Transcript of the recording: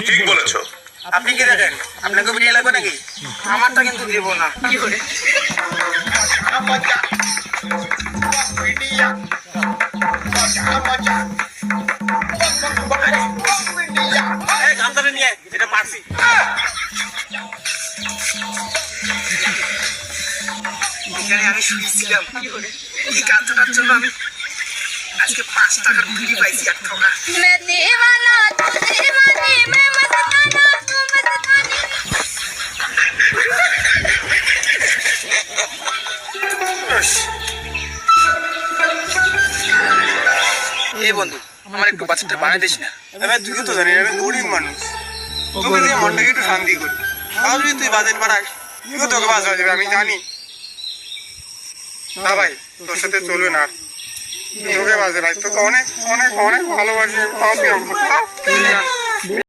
ঠিক বলেছো। আপনি কি দেখেন আপনাকে ভিডিও লাগবে নাকি? আমারটা কিন্তু দেবো না। কি করে গামছাটা নিয়ে যেটা পারছি। এখানে আমি শুয়েছিলাম, এই গামছাটার জন্য আমি আজকে 5 টাকার বিড়ি পাইছি 8 টাকা। मैं दीवाना तू दीवानी मैं मस्ताना तू मस्तानी। এই বন্ধু আমার একটু বাচ্চাটা বানিয়ে দিস না। এবার তুইও তো জানিস আমি গরিব মানুষ, তোকে দিয়ে মনটাকে একটু শান্তি করি। তাও যদি তুই বাজার পাড়াস তুইও তোকে বাঁচা যাবে আমি জানি না ভাই, তোর সাথে চলবে না। তোকে বাজে ভাই, তোকে অনেক অনেক অনেক ভালোবাসি।